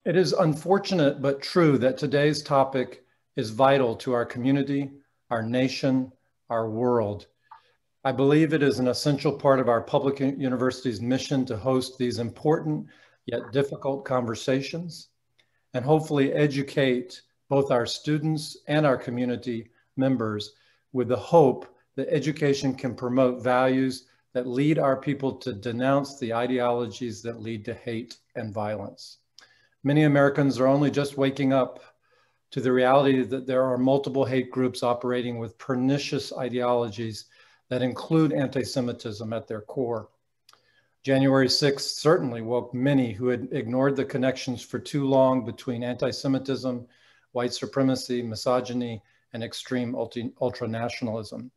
It is unfortunate but true that today's topic is vital to our community, our nation, our world. I believe it is an essential part of our public university's mission to host these important yet difficult conversations and hopefully educate both our students and our community members with the hope that education can promote values that lead our people to denounce the ideologies that lead to hate and violence. Many Americans are only just waking up to the reality that there are multiple hate groups operating with pernicious ideologies that include anti-Semitism at their core. January 6th certainly woke many who had ignored the connections for too long between anti-Semitism, white supremacy, misogyny, and extreme ultranationalism.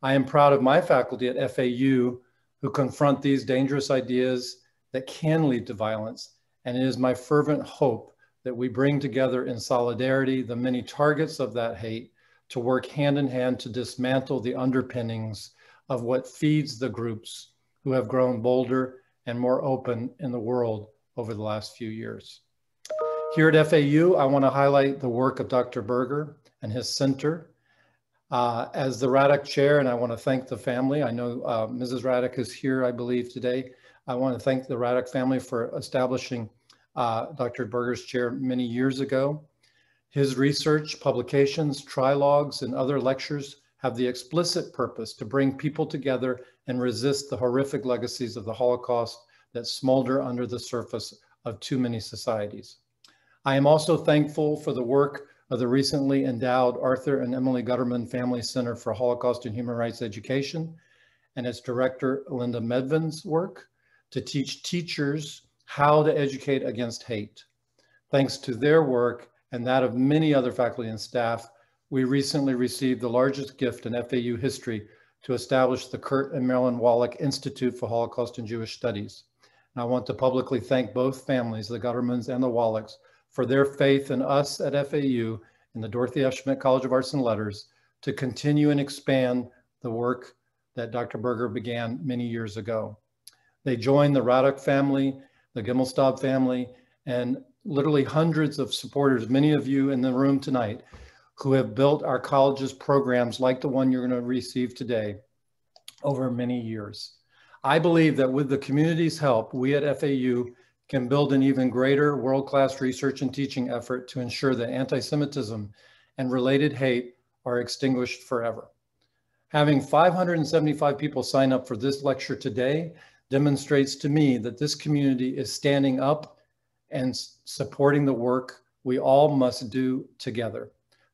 I am proud of my faculty at FAU who confront these dangerous ideas that can lead to violence, and it is my fervent hope that we bring together in solidarity the many targets of that hate to work hand in hand to dismantle the underpinnings of what feeds the groups who have grown bolder and more open in the world over the last few years. Here at FAU, I want to highlight the work of Dr. Berger and his center. As the Radek Chair, and I want to thank the family. I know Mrs. Radek is here, I believe, today. I want to thank the Radek family for establishing Dr. Berger's chair many years ago. His research, publications, trilogues, and other lectures have the explicit purpose to bring people together and resist the horrific legacies of the Holocaust that smolder under the surface of too many societies. I am also thankful for the work of the recently endowed Arthur and Emily Gutterman Family Center for Holocaust and Human Rights Education and its director, Linda Medvin's work to teach teachers how to educate against hate. Thanks to their work and that of many other faculty and staff, we recently received the largest gift in FAU history to establish the Kurt and Marilyn Wallach Institute for Holocaust and Jewish Studies. And I want to publicly thank both families, the Guttermans and the Wallachs, for their faith in us at FAU and the Dorothy F. Schmidt College of Arts and Letters to continue and expand the work that Dr. Berger began many years ago. They joined the Radek family, the Gimelstob family, and literally hundreds of supporters, many of you in the room tonight, who have built our college's programs like the one you're going to receive today over many years. I believe that with the community's help, we at FAU can build an even greater world-class research and teaching effort to ensure that anti-Semitism and related hate are extinguished forever. Having 575 people sign up for this lecture today demonstrates to me that this community is standing up and supporting the work we all must do together.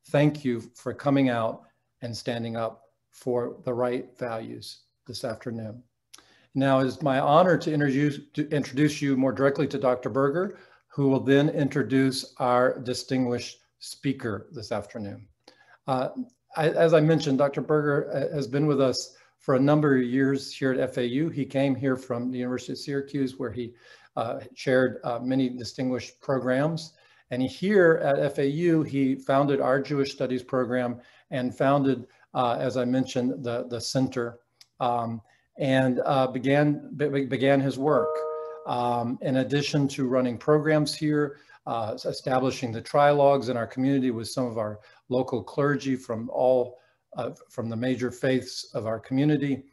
Thank you for coming out and standing up for the right values this afternoon. Now, it's my honor to introduce you more directly to Dr. Berger, who will then introduce our distinguished speaker this afternoon. As I mentioned, Dr. Berger has been with us for a number of years here at FAU. He came here from the University of Syracuse, where he chaired many distinguished programs. And here at FAU, he founded our Jewish Studies program and founded, as I mentioned, the center. And began his work. In addition to running programs here, establishing the trilogues in our community with some of our local clergy from the major faiths of our community,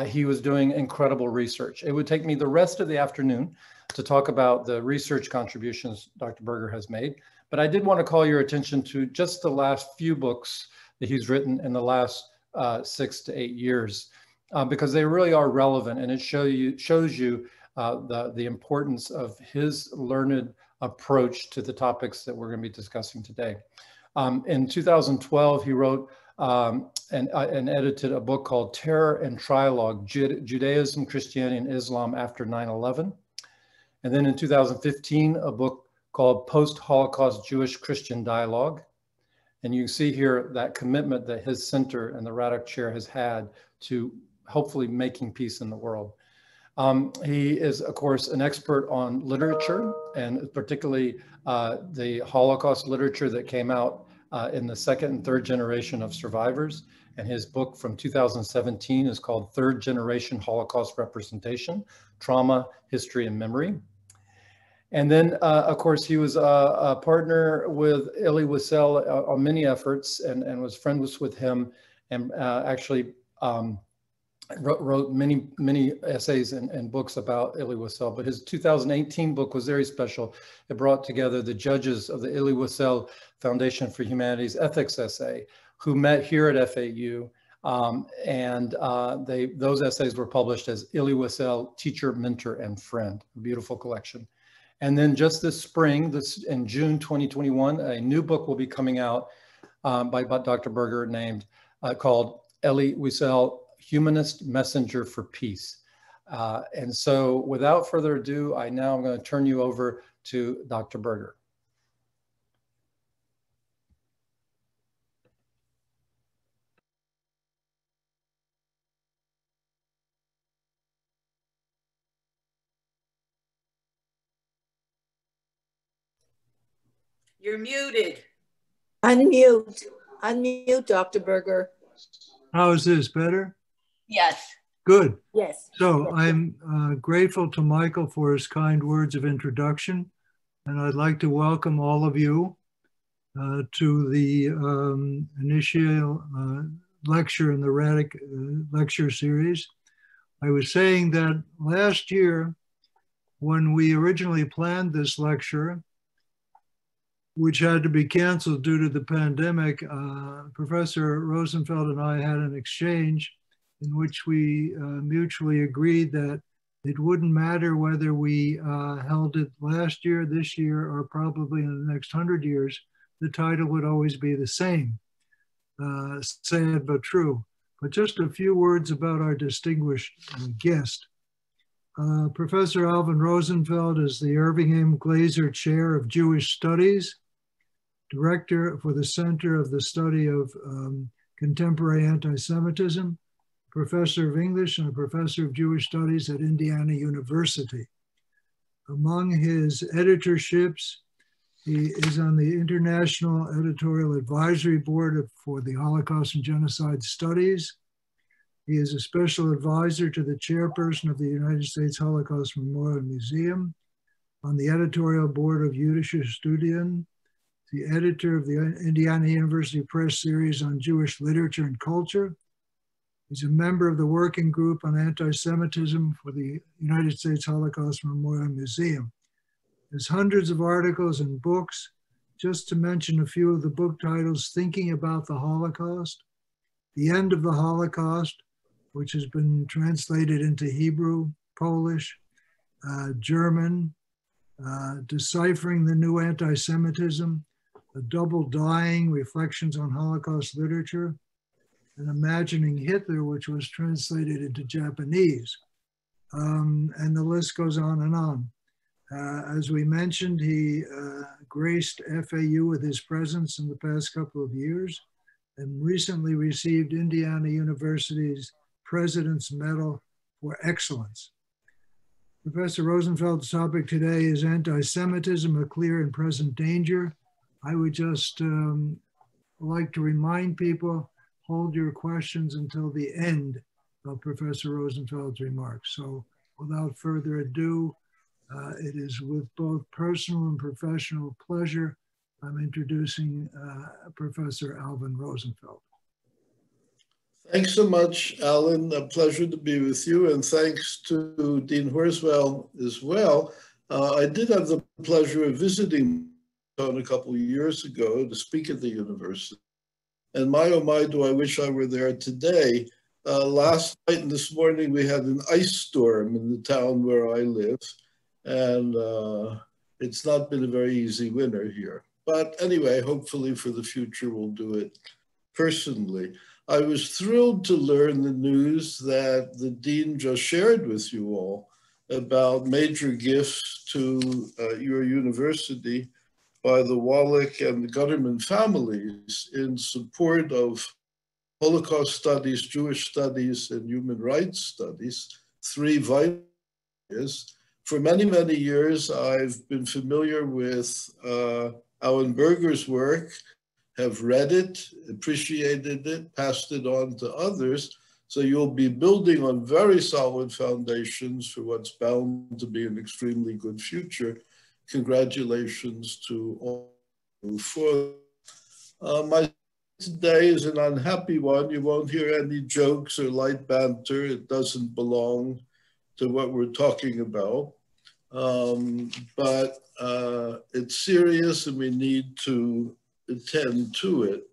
he was doing incredible research. It would take me the rest of the afternoon to talk about the research contributions Dr. Berger has made, but I did want to call your attention to just the last few books that he's written in the last 6 to 8 years. Because they really are relevant, and it shows you the importance of his learned approach to the topics that we're going to be discussing today. In 2012, he wrote and edited a book called Terror and Trilogue, Judaism, Christianity, and Islam After 9/11. And then in 2015, a book called Post-Holocaust Jewish-Christian Dialogue. And you see here that commitment that his center and the Radek Chair has had to hopefully making peace in the world. He is, of course, an expert on literature, and particularly the Holocaust literature that came out in the second and third generation of survivors. And his book from 2017 is called Third Generation Holocaust Representation, Trauma, History, and Memory. And then, of course, he was a partner with Elie Wiesel on many efforts and was friends with him, and actually wrote many essays and books about Elie Wiesel. But his 2018 book was very special. It brought together the judges of the Elie Wiesel Foundation for Humanities Ethics Essay, who met here at FAU. Those essays were published as Elie Wiesel, Teacher, Mentor, and Friend, a beautiful collection. And then just this spring, in June 2021, a new book will be coming out by Dr. Berger called Elie Wiesel, Humanist Messenger for Peace. And so without further ado, I'm going to turn you over to Dr. Berger. You're muted. Unmute. Unmute, Dr. Berger. How is this, better? Yes. Good. Yes. So I'm grateful to Michael for his kind words of introduction, and I'd like to welcome all of you to the initial lecture in the Radic lecture series. I was saying that last year, when we originally planned this lecture, which had to be canceled due to the pandemic, Professor Rosenfeld and I had an exchange in which we mutually agreed that it wouldn't matter whether we held it last year, this year, or probably in the next 100 years, the title would always be the same. Sad but true. But just a few words about our distinguished guest. Professor Alvin Rosenfeld is the Irving M. Glaser Chair of Jewish Studies, Director for the Center of the Study of Contemporary Anti-Semitism, Professor of English and a Professor of Jewish Studies at Indiana University. Among his editorships, he is on the International Editorial Advisory Board for the Holocaust and Genocide Studies. He is a special advisor to the chairperson of the United States Holocaust Memorial Museum, on the editorial board of Jüdische Studien, the editor of the Indiana University Press series on Jewish literature and culture. He's a member of the working group on anti-Semitism for the United States Holocaust Memorial Museum. There's hundreds of articles and books. Just to mention a few of the book titles: Thinking About the Holocaust, The End of the Holocaust, which has been translated into Hebrew, Polish, German, Deciphering the New Anti-Semitism, A Double Dying, Reflections on Holocaust Literature, and Imagining Hitler, which was translated into Japanese. And the list goes on and on. As we mentioned, he graced FAU with his presence in the past couple of years and recently received Indiana University's President's Medal for Excellence. Professor Rosenfeld's topic today is Anti-Semitism, a Clear and Present Danger. I would just like to remind people, hold your questions until the end of Professor Rosenfeld's remarks. So without further ado, it is with both personal and professional pleasure I'm introducing Professor Alvin Rosenfeld. Thanks so much, Alan. A pleasure to be with you, and thanks to Dean Horswell as well. I did have the pleasure of visiting a couple of years ago to speak at the university. And my, oh my, do I wish I were there today. Last night and this morning, we had an ice storm in the town where I live. And it's not been a very easy winter here. But anyway, hopefully for the future, we'll do it personally. I was thrilled to learn the news that the Dean just shared with you all about major gifts to your university by the Wallach and the Gutterman families in support of Holocaust studies, Jewish studies, and human rights studies, three vital areas. For many, many years, I've been familiar with Alan Berger's work, have read it, appreciated it, passed it on to others. So you'll be building on very solid foundations for what's bound to be an extremely good future. congratulations to all for my today is an unhappy one. You won't hear any jokes or light banter. It doesn't belong to what we're talking about. But it's serious and we need to attend to it.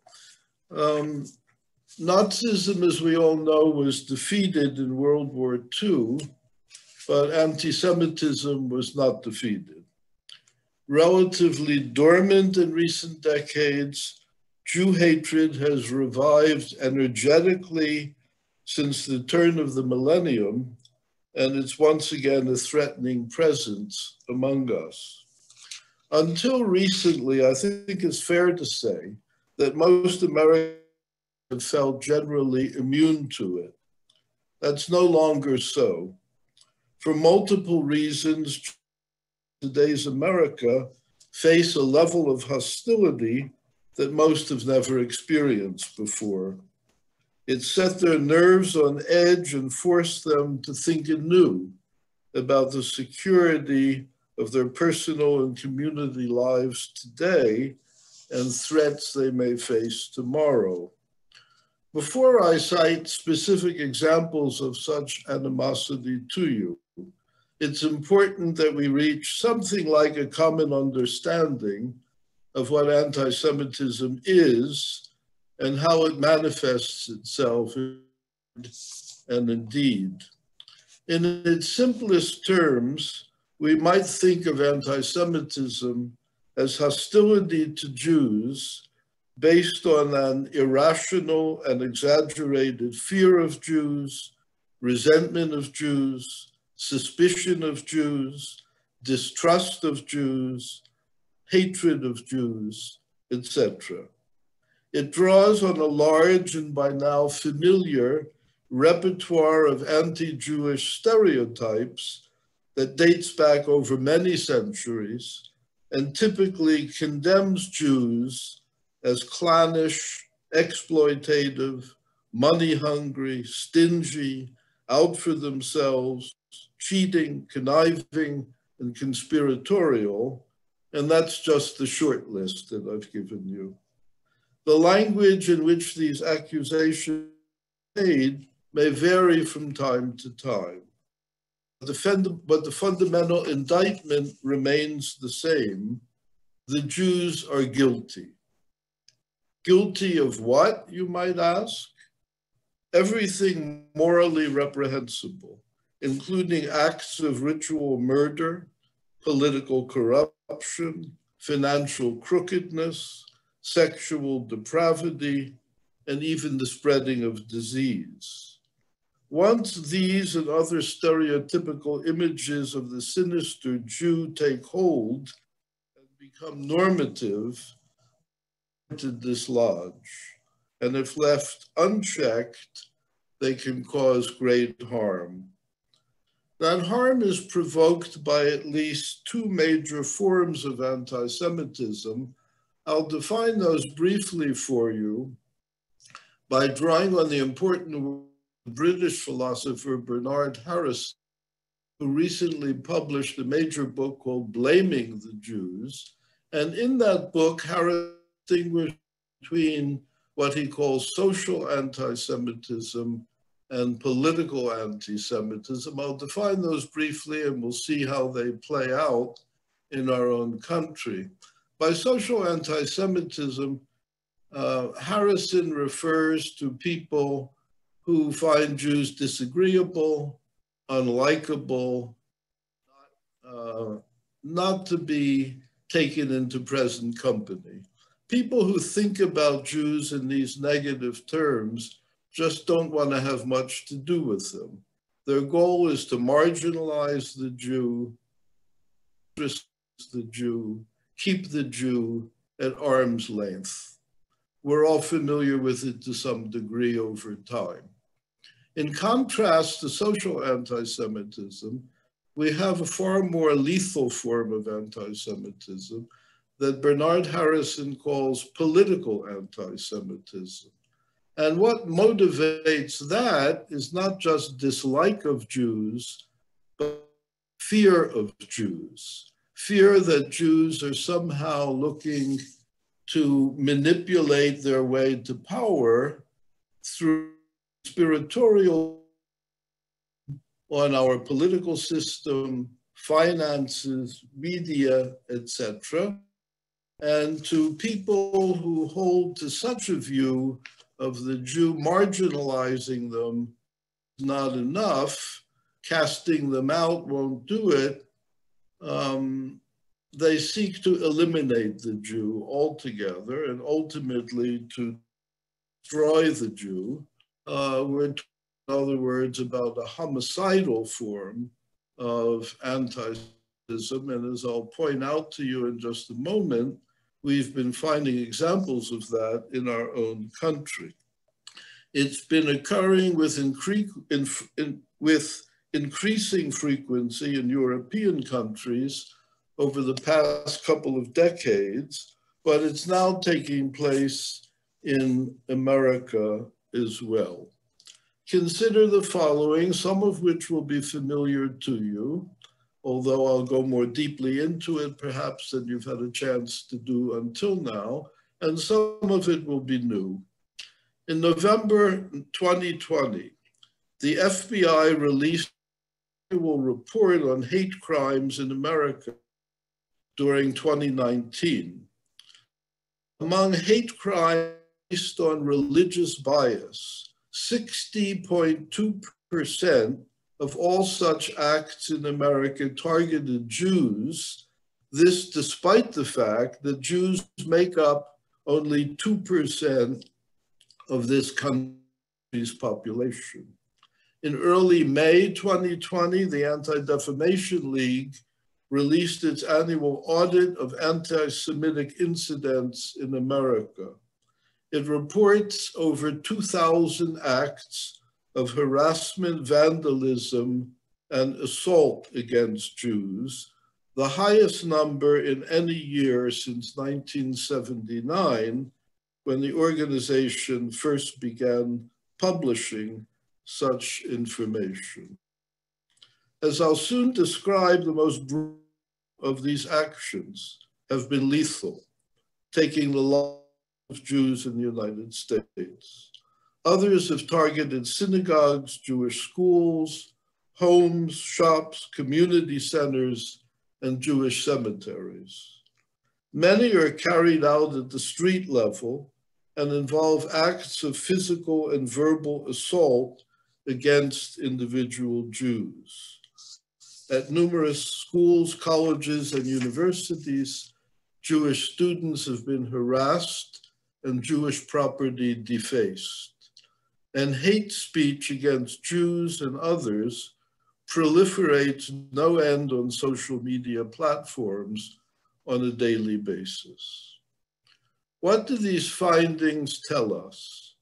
Nazism, as we all know, was defeated in World War II, but anti-Semitism was not defeated. Relatively dormant in recent decades, Jew hatred has revived energetically since the turn of the millennium, and it's once again a threatening presence among us. Until recently, I think it's fair to say that most Americans have felt generally immune to it. That's no longer so. For multiple reasons, today's America face a level of hostility that most have never experienced before. It set their nerves on edge and forced them to think anew about the security of their personal and community lives today and threats they may face tomorrow. Before I cite specific examples of such animosity to you, it's important that we reach something like a common understanding of what anti-Semitism is and how it manifests itself and indeed. In its simplest terms, we might think of anti-Semitism as hostility to Jews based on an irrational and exaggerated fear of Jews, resentment of Jews, suspicion of Jews, distrust of Jews, hatred of Jews, etc. It draws on a large and by now familiar repertoire of anti-Jewish stereotypes that dates back over many centuries and typically condemns Jews as clannish, exploitative, money-hungry, stingy, out for themselves, cheating, conniving, and conspiratorial. And that's just the short list that I've given you. The language in which these accusations are made may vary from time to time. But the fundamental indictment remains the same. The Jews are guilty. Guilty of what, you might ask? Everything morally reprehensible, including acts of ritual murder, political corruption, financial crookedness, sexual depravity, and even the spreading of disease. Once these and other stereotypical images of the sinister Jew take hold and become normative, to dislodge, and if left unchecked, they can cause great harm. That harm is provoked by at least two major forms of anti-Semitism. I'll define those briefly for you by drawing on the important British philosopher Bernard Harrison, who recently published a major book called Blaming the Jews. And in that book, Harrison distinguished between what he calls social anti-Semitism and political anti-Semitism. I'll define those briefly and we'll see how they play out in our own country. By social anti-Semitism, Harrison refers to people who find Jews disagreeable, unlikable, not to be taken into present company. People who think about Jews in these negative terms just don't want to have much to do with them. Their goal is to marginalize the Jew, keep the Jew at arm's length. We're all familiar with it to some degree over time. In contrast to social anti-Semitism, we have a far more lethal form of anti-Semitism that Bernard Harrison calls political anti-Semitism. And what motivates that is not just dislike of Jews, but fear of Jews, fear that Jews are somehow looking to manipulate their way to power through conspiratorial on our political system, finances, media, etc. And to people who hold to such a view of the Jew marginalizing them is not enough, casting them out won't do it, they seek to eliminate the Jew altogether and ultimately to destroy the Jew. We're talking, in other words, about a homicidal form of anti-Semitism. And as I'll point out to you in just a moment, we've been finding examples of that in our own country. It's been occurring with increasing frequency in European countries over the past couple of decades, but it's now taking place in America as well. Consider the following, some of which will be familiar to you, although I'll go more deeply into it perhaps than you've had a chance to do until now, and some of it will be new. In November 2020, the FBI released an annual report on hate crimes in America during 2019. Among hate crimes based on religious bias, 60.2% of all such acts in America targeted Jews, this despite the fact that Jews make up only 2% of this country's population. In early May 2020, the Anti-Defamation League released its annual audit of anti-Semitic incidents in America. It reports over 2,000 acts of harassment, vandalism, and assault against Jews, the highest number in any year since 1979, when the organization first began publishing such information. As I'll soon describe, the most brutal of these actions have been lethal, taking the lives of Jews in the United States. Others have targeted synagogues, Jewish schools, homes, shops, community centers, and Jewish cemeteries. Many are carried out at the street level and involve acts of physical and verbal assault against individual Jews. At numerous schools, colleges, and universities, Jewish students have been harassed and Jewish property defaced. And hate speech against Jews and others proliferates no end on social media platforms on a daily basis. What do these findings tell us?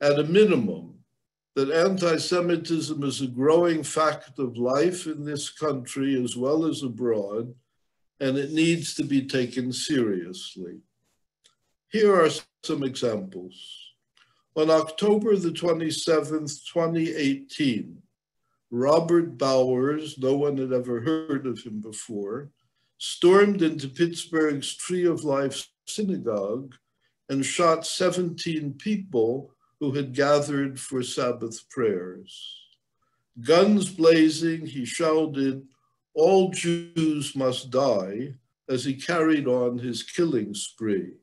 At a minimum, that anti-Semitism is a growing fact of life in this country as well as abroad, and it needs to be taken seriously. Here are some examples. On October the 27th, 2018, Robert Bowers, no one had ever heard of him before, stormed into Pittsburgh's Tree of Life synagogue and shot 17 people who had gathered for Sabbath prayers. Guns blazing, he shouted, "All Jews must die," as he carried on his killing spree.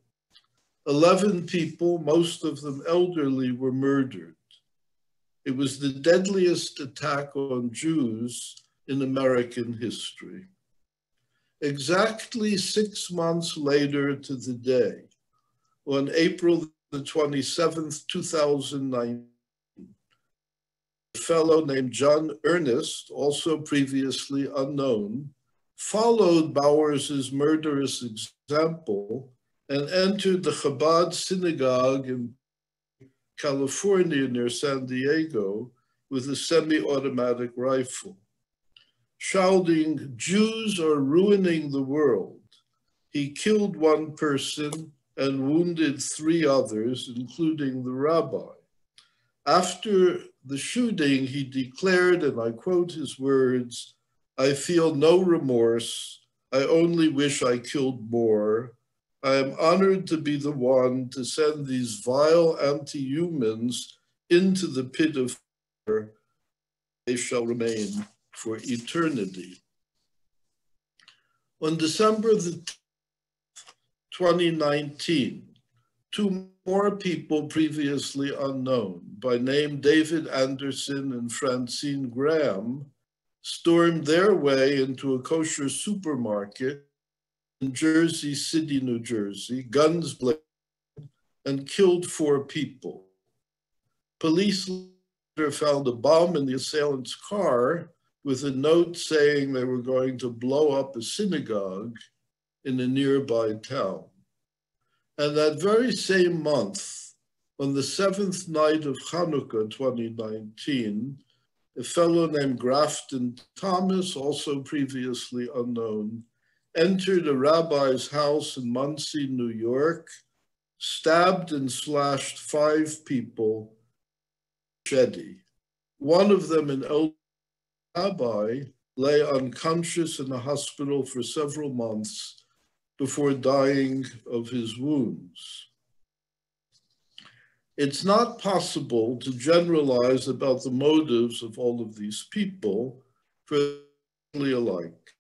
11 people, most of them elderly, were murdered. It was the deadliest attack on Jews in American history. Exactly 6 months later to the day, on April the 27th, 2019, a fellow named John Ernest, also previously unknown, followed Bowers's murderous example and entered the Chabad synagogue in California near San Diego with a semi-automatic rifle. Shouting, "Jews are ruining the world," he killed one person and wounded 3 others, including the rabbi. After the shooting, he declared, and I quote his words, "I feel no remorse. I only wish I killed more. I am honored to be the one to send these vile anti-humans into the pit of fire. They shall remain for eternity. On December the 2019, two more people previously unknown, by name David Anderson and Francine Graham, stormed their way into a kosher supermarket in Jersey City, New Jersey, guns blazing, and killed 4 people. Police later found a bomb in the assailant's car with a note saying they were going to blow up a synagogue in a nearby town. And that very same month, on the 7th night of Hanukkah 2019, a fellow named Grafton Thomas, also previously unknown, entered a rabbi's house in Monsey, New York, stabbed and slashed 5 people, machete. One of them, an elderly rabbi, lay unconscious in a hospital for several months before dying of his wounds. It's not possible to generalize about the motives of all of these people, for they're alike.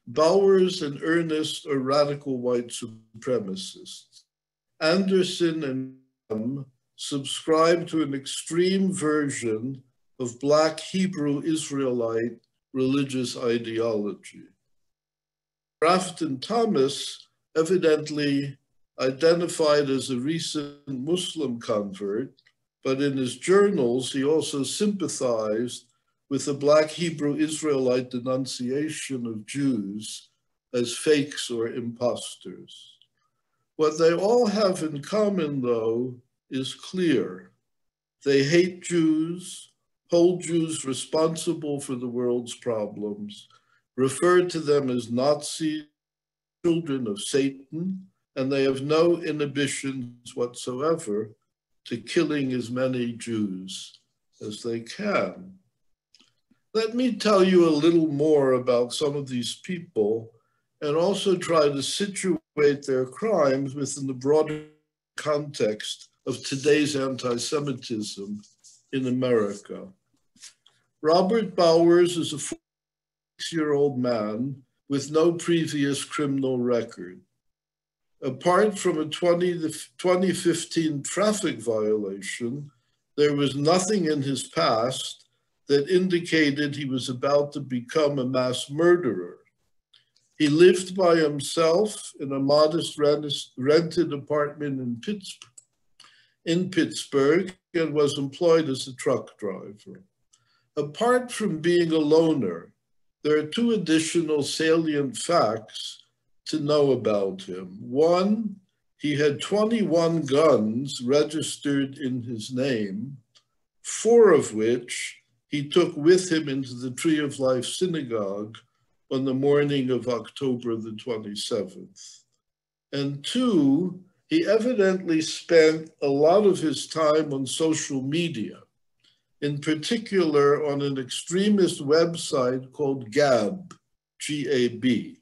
Bowers and Ernest are radical white supremacists. Anderson and Graham subscribe to an extreme version of Black Hebrew Israelite religious ideology. Grafton Thomas, evidently identified as a recent Muslim convert, but in his journals, he also sympathized with the Black Hebrew Israelite denunciation of Jews as fakes or imposters. What they all have in common, though, is clear. They hate Jews, hold Jews responsible for the world's problems, refer to them as Nazis, children of Satan, and they have no inhibitions whatsoever to killing as many Jews as they can. Let me tell you a little more about some of these people and also try to situate their crimes within the broader context of today's anti-Semitism in America. Robert Bowers is a 46-year-old man with no previous criminal record. Apart from a 2015 traffic violation, there was nothing in his past that indicated he was about to become a mass murderer. He lived by himself in a modest rented apartment in Pittsburgh and was employed as a truck driver. Apart from being a loner, there are 2 additional salient facts to know about him. One, he had 21 guns registered in his name, 4 of which he took with him into the Tree of Life Synagogue on the morning of October the 27th. And 2, he evidently spent a lot of his time on social media, in particular on an extremist website called Gab, G-A-B.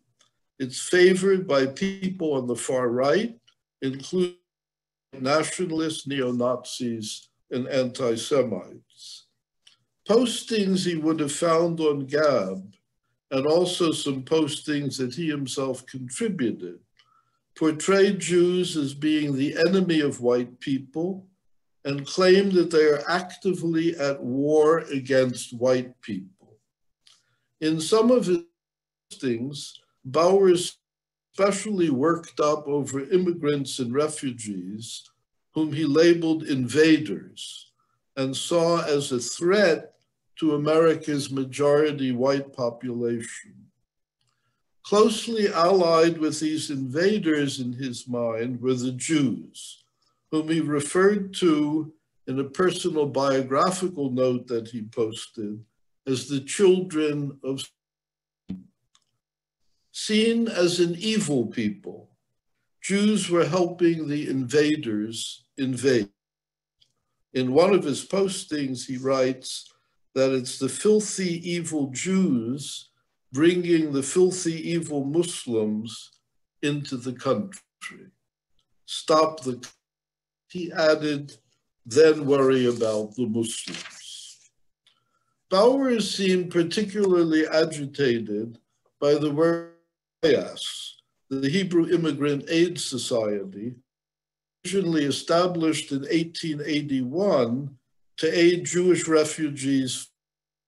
It's favored by people on the far right, including nationalists, neo-Nazis, and anti-Semites. Postings he would have found on Gab, and also some postings that he himself contributed, portrayed Jews as being the enemy of white people and claimed that they are actively at war against white people. In some of his postings, Bowers especially worked up over immigrants and refugees whom he labeled invaders and saw as a threat to America's majority white population. Closely allied with these invaders in his mind were the Jews, whom he referred to in a personal biographical note that he posted as the children of Satan. Seen as an evil people, Jews were helping the invaders invade. In one of his postings, he writes that it's the filthy, evil Jews bringing the filthy, evil Muslims into the country. Stop the, he added, then worry about the Muslims. Bowers seemed particularly agitated by the word IAS, the Hebrew Immigrant Aid Society, originally established in 1881 to aid Jewish refugees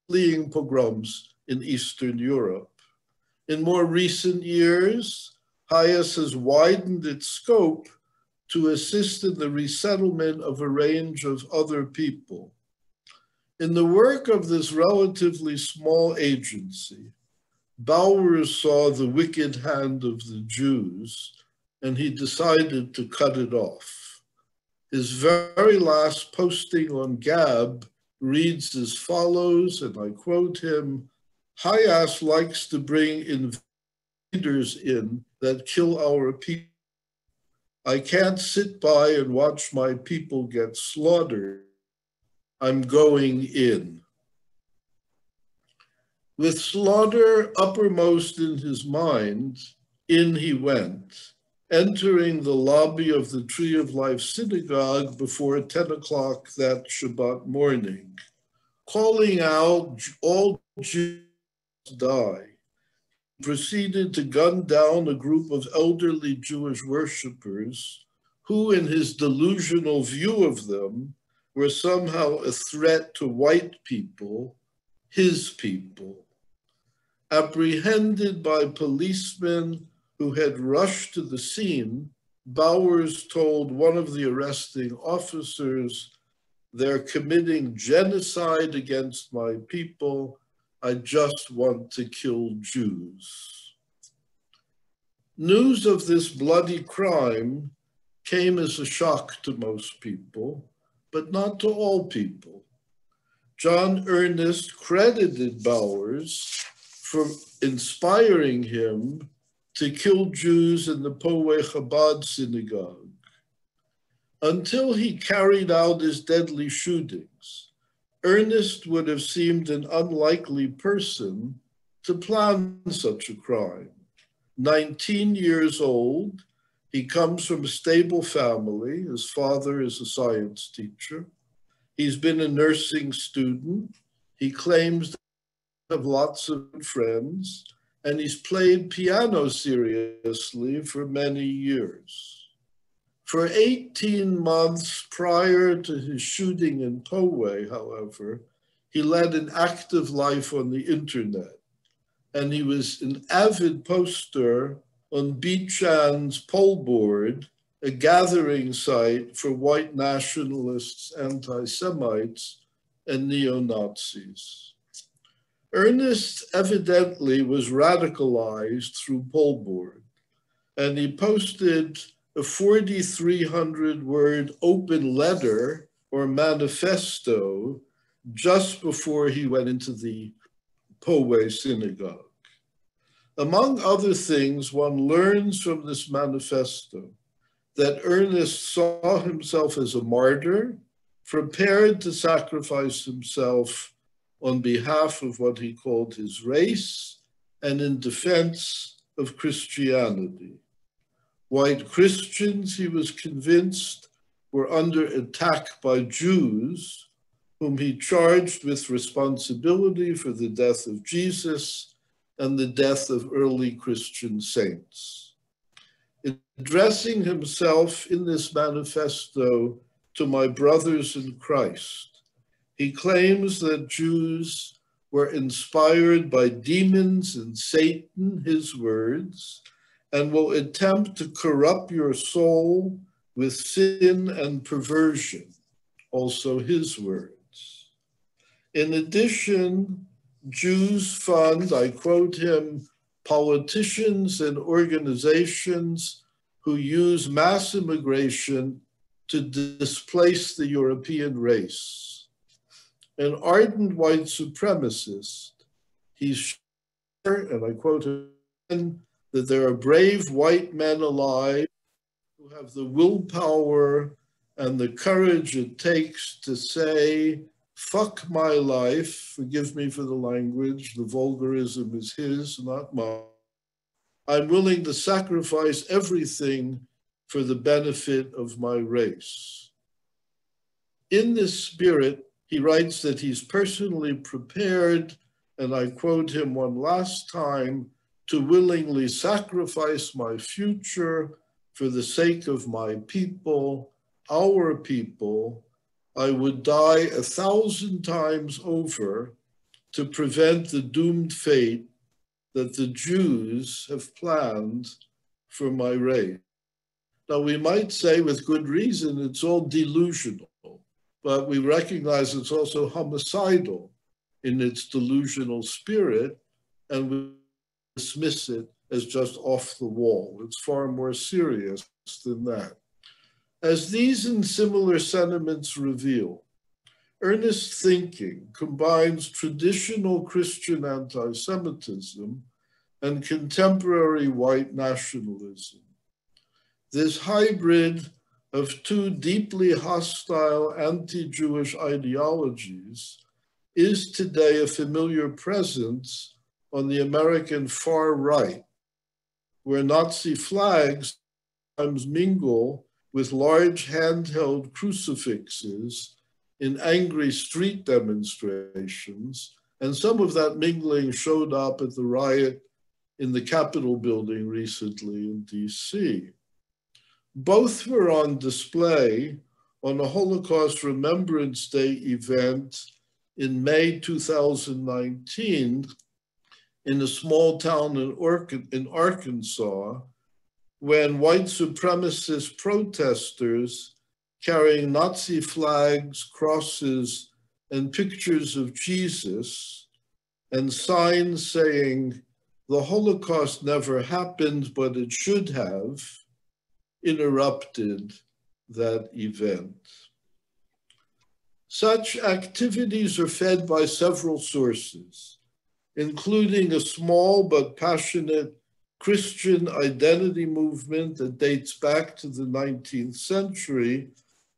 fleeing pogroms in Eastern Europe. In more recent years, HIAS has widened its scope to assist in the resettlement of a range of other people. In the work of this relatively small agency, Bowers saw the wicked hand of the Jews, and he decided to cut it off. His very last posting on Gab reads as follows, and I quote him, "HIAS likes to bring invaders in that kill our people. I can't sit by and watch my people get slaughtered. I'm going in." With slaughter uppermost in his mind, in he went, entering the lobby of the Tree of Life synagogue before 10 o'clock that Shabbat morning, calling out, "All Jews die." He proceeded to gun down a group of elderly Jewish worshippers who, in his delusional view of them, were somehow a threat to white people, his people. Apprehended by policemen who had rushed to the scene, Bowers told one of the arresting officers, "They're committing genocide against my people. I just want to kill Jews." News of this bloody crime came as a shock to most people, but not to all people. John Ernest credited Bowers for inspiring him to kill Jews in the Poway Chabad synagogue. Until he carried out his deadly shootings, Ernest would have seemed an unlikely person to plan such a crime. 19 years old, he comes from a stable family. His father is a science teacher. He's been a nursing student. He claims to have lots of friends, and he's played piano seriously for many years. For 18 months prior to his shooting in Poway, however, he led an active life on the internet, and he was an avid poster on B-Chan's Pol Board, a gathering site for white nationalists, anti-Semites, and neo-Nazis. Ernest evidently was radicalized through Pol Board, and he posted a 4,300-word open letter or manifesto just before he went into the Poway synagogue. Among other things, one learns from this manifesto that Ernest saw himself as a martyr, prepared to sacrifice himself on behalf of what he called his race and in defense of Christianity. White Christians, he was convinced, were under attack by Jews, whom he charged with responsibility for the death of Jesus and the death of early Christian saints. Addressing himself in this manifesto to my brothers in Christ, he claims that Jews were inspired by demons and Satan, his words, and will attempt to corrupt your soul with sin and perversion, also his words. In addition, Jews fund, I quote him, politicians and organizations who use mass immigration to displace the European race. An ardent white supremacist, he's sure, and I quote him, that there are brave white men alive who have the willpower and the courage it takes to say, fuck my life, forgive me for the language, the vulgarism is his, not mine. I'm willing to sacrifice everything for the benefit of my race. In this spirit, he writes that he's personally prepared, and I quote him one last time, to willingly sacrifice my future for the sake of my people, our people. I would die 1,000 times over to prevent the doomed fate that the Jews have planned for my race. Now, we might say with good reason it's all delusional, but we recognize it's also homicidal in its delusional spirit, and we dismiss it as just off the wall. It's far more serious than that. As these and similar sentiments reveal, earnest thinking combines traditional Christian anti-Semitism and contemporary white nationalism. This hybrid of two deeply hostile anti-Jewish ideologies is today a familiar presence on the American far right, where Nazi flags sometimes mingle with large handheld crucifixes in angry street demonstrations, and some of that mingling showed up at the riot in the Capitol building recently in DC. Both were on display on a Holocaust Remembrance Day event in May 2019 in a small town in Arkansas, when white supremacist protesters carrying Nazi flags, crosses, and pictures of Jesus, and signs saying, "The Holocaust never happened, but it should have," interrupted that event. Such activities are fed by several sources, including a small but passionate Christian identity movement that dates back to the 19th century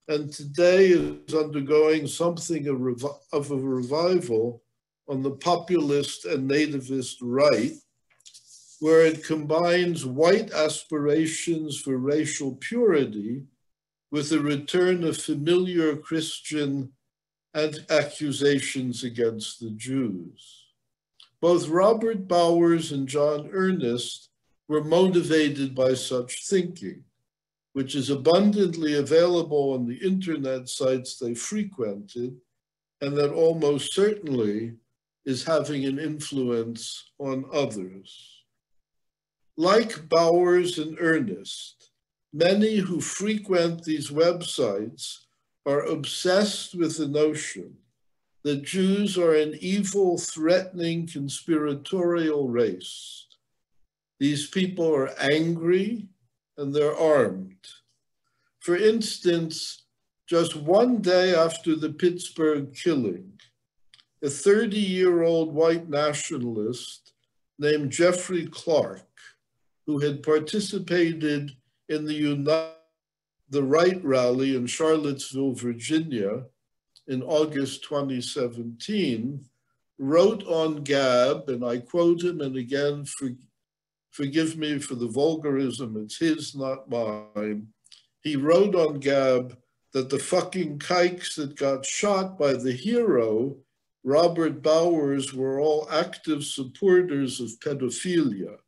and today is undergoing something of a revival on the populist and nativist right, where it combines white aspirations for racial purity with the return of familiar Christian accusations against the Jews. Both Robert Bowers and John Earnest were motivated by such thinking, which is abundantly available on the internet sites they frequented, and that almost certainly is having an influence on others. Like Bowers and Earnest, many who frequent these websites are obsessed with the notion that Jews are an evil, threatening, conspiratorial race. These people are angry and they're armed. For instance, just one day after the Pittsburgh killing, a 30-year-old white nationalist named Jeffrey Clark, who had participated in the Right rally in Charlottesville, Virginia in August 2017, wrote on Gab, and I quote him, and again, forgive me for the vulgarism, it's his, not mine. He wrote on Gab that the fucking kikes that got shot by the hero, Robert Bowers, were all active supporters of pedophilia,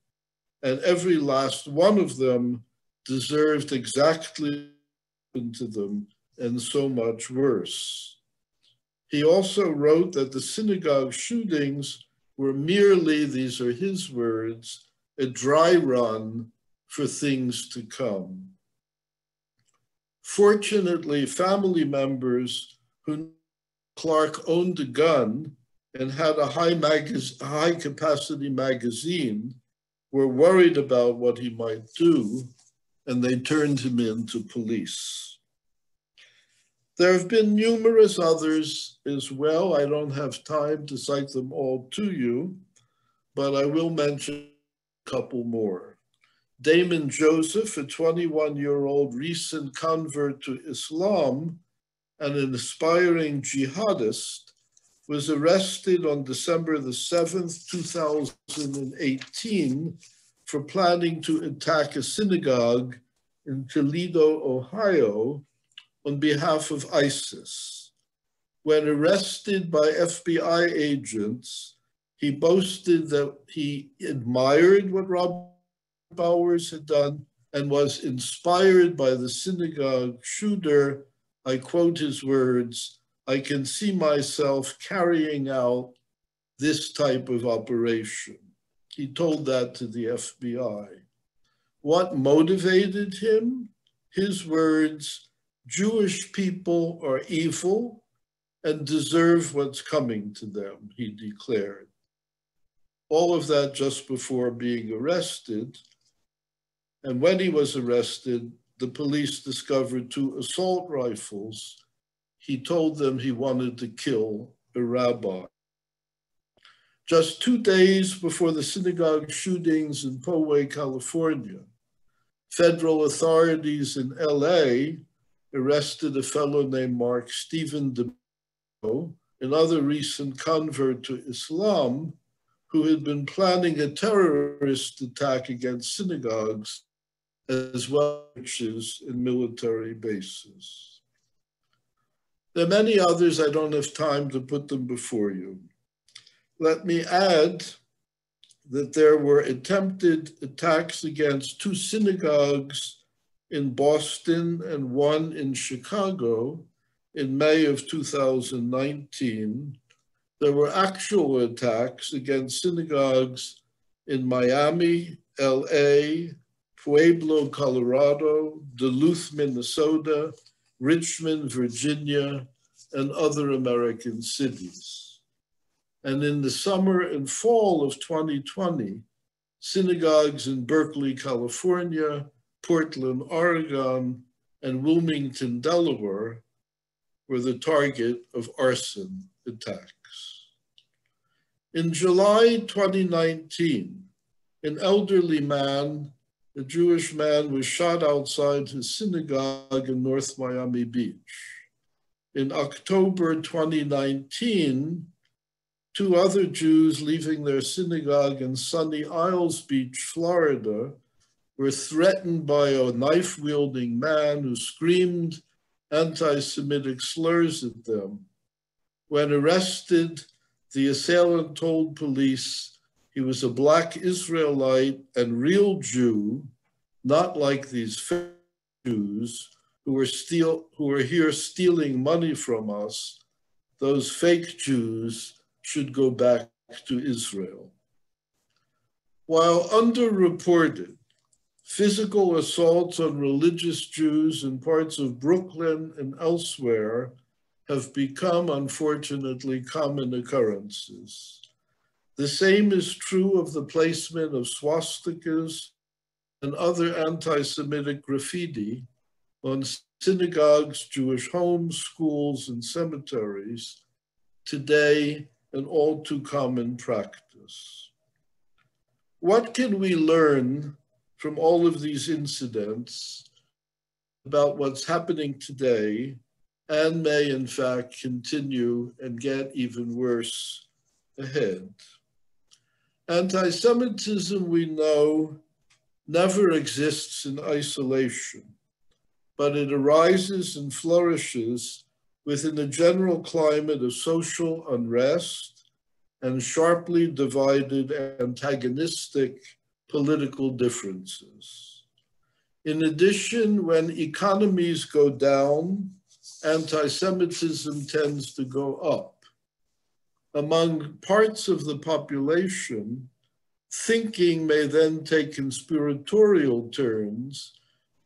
and every last one of them deserved exactly what happened to them, and so much worse. He also wrote that the synagogue shootings were merely, these are his words, a dry run for things to come. Fortunately, family members who knew Clark owned a gun and had a high-capacity magazine were worried about what he might do, and they turned him in to police. There have been numerous others as well. I don't have time to cite them all to you, but I will mention a couple more. Damon Joseph, a 21-year-old recent convert to Islam, and an aspiring jihadist, was arrested on December the 7th, 2018, for planning to attack a synagogue in Toledo, Ohio, on behalf of ISIS. When arrested by FBI agents, he boasted that he admired what Robert Bowers had done and was inspired by the synagogue shooter. I quote his words, "I can see myself carrying out this type of operation." He told that to the FBI. What motivated him? His words, "Jewish people are evil and deserve what's coming to them," he declared. All of that just before being arrested. And when he was arrested, the police discovered 2 assault rifles. He told them he wanted to kill a rabbi. Just 2 days before the synagogue shootings in Poway, California, federal authorities in LA arrested a fellow named Mark Stephen DeMeo, another recent convert to Islam, who had been planning a terrorist attack against synagogues as well as churches and military bases. There are many others. I don't have time to put them before you. Let me add that there were attempted attacks against 2 synagogues in Boston and 1 in Chicago in May of 2019. There were actual attacks against synagogues in Miami, LA, Pueblo, Colorado, Duluth, Minnesota, Richmond, Virginia, and other American cities. And in the summer and fall of 2020, synagogues in Berkeley, California, Portland, Oregon, and Wilmington, Delaware were the target of arson attacks. In July 2019, an elderly man, a Jewish man, was shot outside his synagogue in North Miami Beach. In October 2019, 2 other Jews leaving their synagogue in Sunny Isles Beach, Florida, were threatened by a knife-wielding man who screamed anti-Semitic slurs at them. When arrested, the assailant told police he was a Black Israelite and real Jew, not like these fake Jews who are here stealing money from us. Those fake Jews should go back to Israel. While underreported, physical assaults on religious Jews in parts of Brooklyn and elsewhere have become, unfortunately, common occurrences. The same is true of the placement of swastikas and other anti-Semitic graffiti on synagogues, Jewish homes, schools, and cemeteries, today an all too common practice. What can we learn from all of these incidents about what's happening today and may in fact continue and get even worse ahead? Anti-Semitism, we know, never exists in isolation, but it arises and flourishes within a general climate of social unrest and sharply divided antagonistic political differences. In addition, when economies go down, anti-Semitism tends to go up. Among parts of the population, thinking may then take conspiratorial turns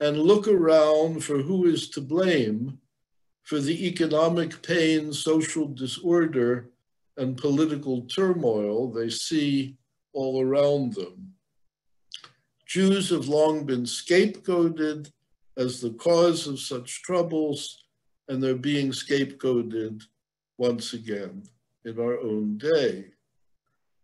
and look around for who is to blame for the economic pain, social disorder, and political turmoil they see all around them. Jews have long been scapegoated as the cause of such troubles, and they're being scapegoated once again in our own day.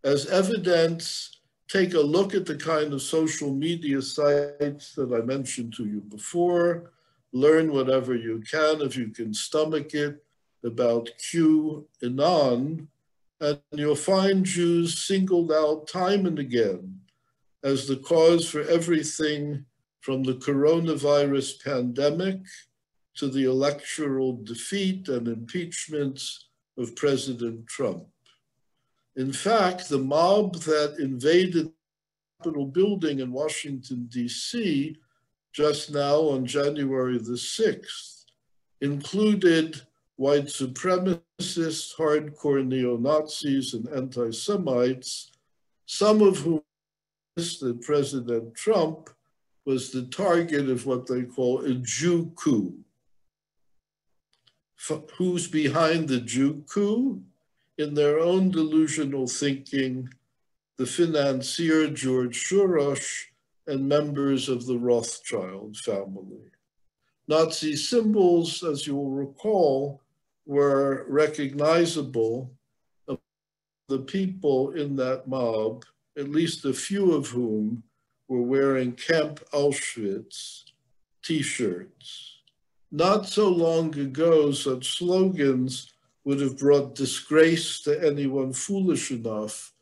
As evidence, take a look at the kind of social media sites that I mentioned to you before, learn whatever you can, if you can stomach it, about QAnon, and you'll find Jews singled out time and again as the cause for everything from the coronavirus pandemic to the electoral defeat and impeachments of President Trump. In fact, the mob that invaded the Capitol building in Washington, D.C. just now on January the 6th included white supremacists, hardcore neo-Nazis, and anti-Semites, some of whom that President Trump was the target of what they call a Jew coup. Who's behind the Jew coup? In their own delusional thinking, the financier George Soros and members of the Rothschild family. Nazi symbols, as you will recall, were recognizable of the people in that mob, at least a few of whom were wearing Camp Auschwitz t-shirts. Not so long ago, such slogans would have brought disgrace to anyone foolish enough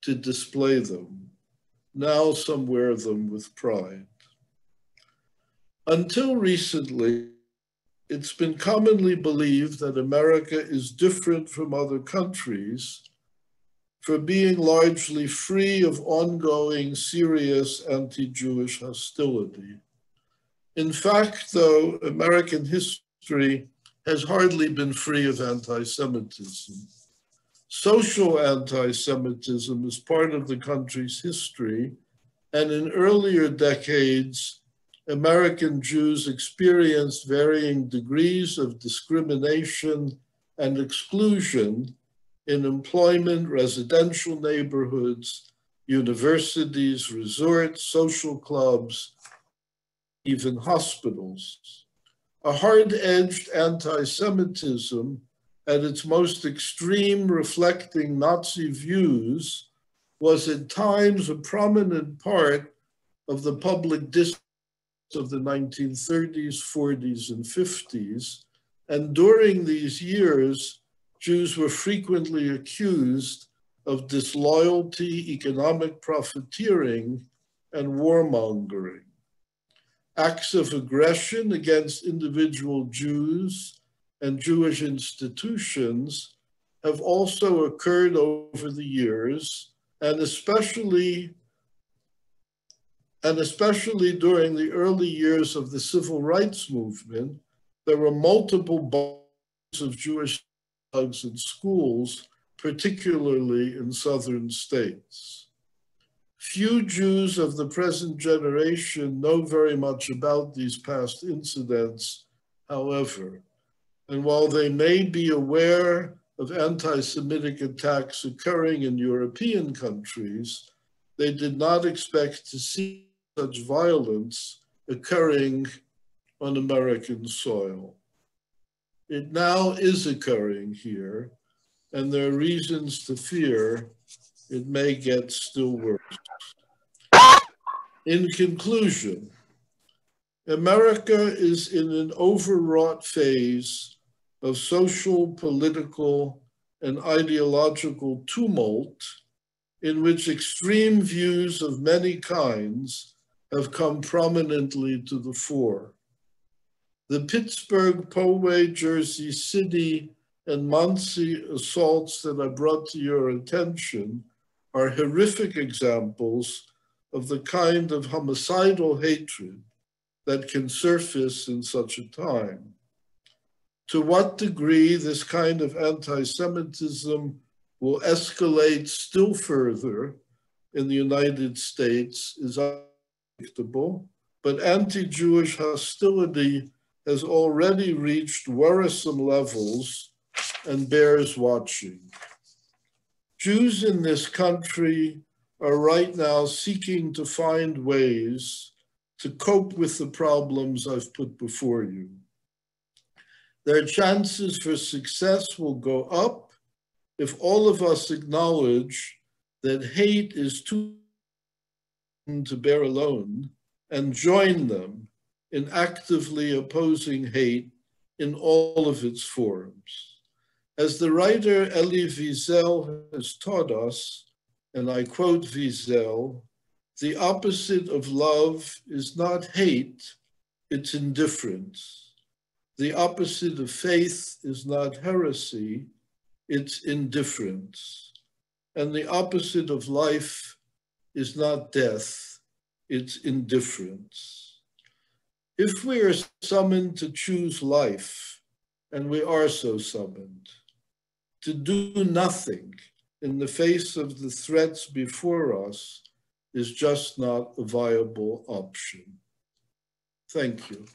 to display them. Now some wear them with pride. Until recently, it's been commonly believed that America is different from other countries for being largely free of ongoing serious anti-Jewish hostility. In fact, though, American history has hardly been free of anti-Semitism. Social anti-Semitism is part of the country's history, and in earlier decades, American Jews experienced varying degrees of discrimination and exclusion in employment, residential neighborhoods, universities, resorts, social clubs, even hospitals. A hard-edged anti-Semitism at its most extreme, reflecting Nazi views, was at times a prominent part of the public discourse of the 1930s, 40s, and 50s. And during these years, Jews were frequently accused of disloyalty, economic profiteering, and warmongering. Acts of aggression against individual Jews and Jewish institutions have also occurred over the years, and especially during the early years of the civil rights movement, there were multiple bombings of Jewish synagogues and schools, particularly in southern states. Few Jews of the present generation know very much about these past incidents, however, and while they may be aware of anti-Semitic attacks occurring in European countries, they did not expect to see such violence occurring on American soil. It now is occurring here, and there are reasons to fear it may get still worse. In conclusion, America is in an overwrought phase of social, political, and ideological tumult in which extreme views of many kinds have come prominently to the fore. The Pittsburgh, Poway, Jersey City, and Muncie assaults that I brought to your attention are horrific examples of the kind of homicidal hatred that can surface in such a time. To what degree this kind of anti-Semitism will escalate still further in the United States is unpredictable, but anti-Jewish hostility has already reached worrisome levels and bears watching. Jews in this country are right now seeking to find ways to cope with the problems I've put before you. Their chances for success will go up if all of us acknowledge that hate is too to bear alone and join them in actively opposing hate in all of its forms. As the writer Elie Wiesel has taught us, and I quote Wiesel, the opposite of love is not hate, it's indifference. The opposite of faith is not heresy, it's indifference. And the opposite of life is not death, it's indifference. If we are summoned to choose life, and we are so summoned, to do nothing in the face of the threats before us is just not a viable option. Thank you.